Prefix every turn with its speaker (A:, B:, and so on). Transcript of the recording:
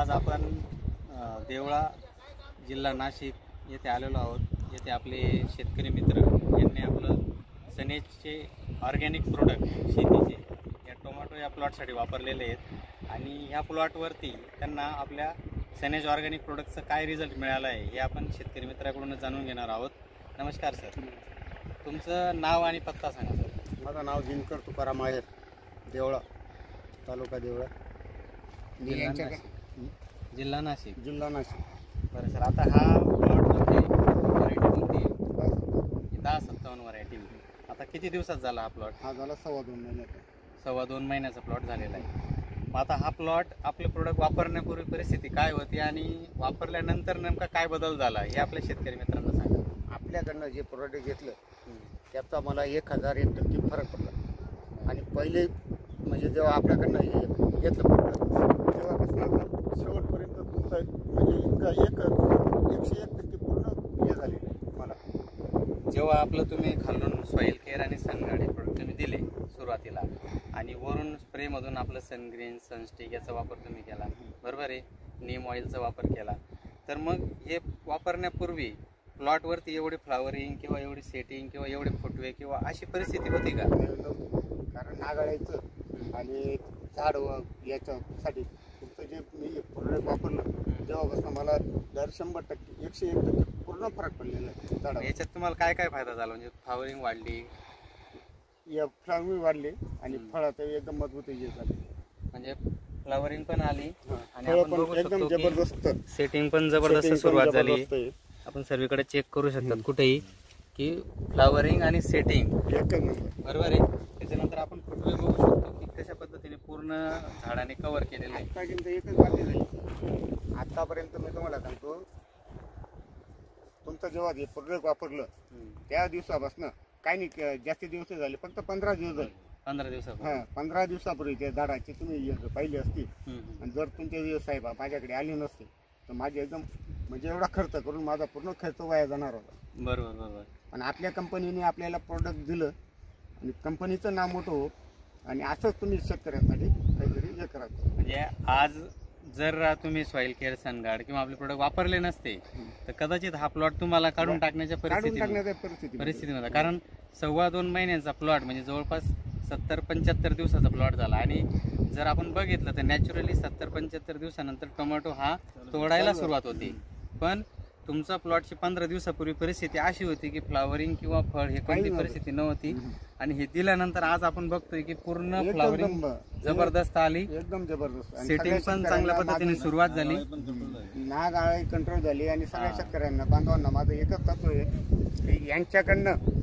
A: आज आपण देवळा जिल्हा नाशिक येथे आलेलो आहोत। येथे आपले शेतकरी मित्र यांनी आपलं सनेजचे ऑर्गॅनिक प्रोडक्ट शेतीचे या टोमॅटो या प्लॉटसाठी वापरलेले आहेत आणि ह्या प्लॉटवरती त्यांना आपल्या सनेज ऑर्गॅनिक प्रोडक्टचा काय रिझल्ट मिळाला आहे हे आपण शेतकरी मित्राकडून जाणून घेणार आहोत। नमस्कार सर, तुमचं नाव आणि पत्ता सांगा सर।
B: माझं नाव दिनकर तुकाराम आहेर, देवळा तालुका देवळा,
A: जिल्हा नाशिक।
B: जिल्हा नाशिक।
A: बरं सर, आता हा प्लॉटमध्ये व्हरायटी कोणती आहे? 1057 व्हरायटी। आता किती दिवसात झाला हा प्लॉट?
B: हा झाला 2.5 महिन्याचा।
A: 2.5 महिन्याचा प्लॉट झालेला आहे। मग आता हा प्लॉट आपले प्रोडक्ट वापरण्यापूर्वी परिस्थिती काय होती आणि वापरल्यानंतर नेमका काय बदल झाला हे आपल्या शेतकरी मित्रांना सांगा।
B: आपल्याकडनं जे प्रोडक्ट घेतलं त्याचा मला 1001% फरक पडला आणि पहिले म्हणजे जेव्हा आपल्याकडनं हे घेतलं प्रोडक्ट तेव्हापासून आता शेवटपर्यंत तुमचं म्हणजे 101% पूर्ण हे झाले मला।
A: जेव्हा आपलं तुम्ही खालून सॉईल केअर आणि सनगार्ड हे प्रोडक्ट तुम्ही दिले सुरुवातीला आणि वरून स्प्रेमधून आपलं सनग्रीन सनस्टिक याचा वापर तुम्ही केला, बरोबर आहे, नीम ऑइलचा वापर केला, तर मग हे वापरण्यापूर्वी प्लॉटवरती एवढे फ्लावरिंग किंवा एवढी सेटिंग किंवा एवढे फुटवे किंवा अशी परिस्थिती होती का?
B: कारण नागाळायचं आणि झाड याच्यासाठी तुमचं जे मी प्रोडक्ट वापरलं तेव्हापासून मला दर 100% 101% पूर्ण फरक पडलेला आहे झाडावर।
A: याच्यात तुम्हाला काय काय फायदा झाला? म्हणजे फ्लावरिंग वाढली,
B: या फ्लावरिंग वाढली आणि फळात एकदम मजबूत हे झाले,
A: म्हणजे फ्लावरिंग पण आली आणि
B: फळं
A: आपण
B: पण
A: बघू
B: एकदम
A: शकतो की
B: जबरदस्त,
A: सेटिंग पण जबरदस्त सुरुवात झाली। आपण सर्वीकडे चेक करू शकतात कुठेही की फ्लावरिंग आणि सेटिंग
B: एकच नंबर,
A: बरोबर आहे। त्याच्यानंतर आपण फुटवे बघू शकतो की कशा पद्धतीने पूर्ण झाडाने कव्हर केलेलं आहे।
B: आतापर्यंत एकच बाकी झाली। आतापर्यंत मी तुम्हाला सांगतो, तुमचं जेव्हा हे प्रोडक्ट वापरलं त्या दिवसापासून काही नाही, जास्ती दिवस झाले, फक्त 15 दिवस झाले।
A: 15 दिवसात?
B: हां, 15 दिवसापूर्वी त्या झाडाची तुम्ही पाहिली असती आणि जर तुमचे साहेब माझ्याकडे आले नसते तर माझे एकदम म्हणजे एवढा खर्च करून माझा पूर्ण खर्च वाया जाणार होता।
A: बरोबर बरोबर।
B: पण आपल्या कंपनीने आपल्याला प्रोडक्ट दिलं आणि कंपनीचं नाव मोठं हो आणि असंच तुम्ही शेतकऱ्यांसाठी काहीतरी हे करा।
A: म्हणजे आज जर तुम्ही सॉईल केअर सनगार्ड किंवा आपले प्रोडक्ट वापरले नसते तर कदाचित हा प्लॉट तुम्हाला काढून टाकण्याच्या परिस्थितीमध्ये, कारण 2.25 महिन्यांचा प्लॉट म्हणजे जवळपास 70-75 दिवसाचा प्लॉट झाला आणि जर आपण बघितलं तर नॅचरली 70-75 दिवसानंतर टोमॅटो हा तोडायला सुरुवात होती, पण तुमचा प्लॉटची 15 दिवसापूर्वी परिस्थिती अशी होती की फ्लावरिंग किंवा फळ हे कोणती परिस्थिती नव्हती आणि हे दिल्यानंतर आज आपण बघतोय की पूर्ण फ्लावरिंग जबरदस्त आली, एकदम जबरदस्त, सेटिंग पण चांगल्या पद्धतीने सुरुवात झाली,
B: नाग आळी कंट्रोल झाली आणि सगळ्या शेतकऱ्यांना बांधवांना माझं एकच तत्व आहे की यांच्याकडनं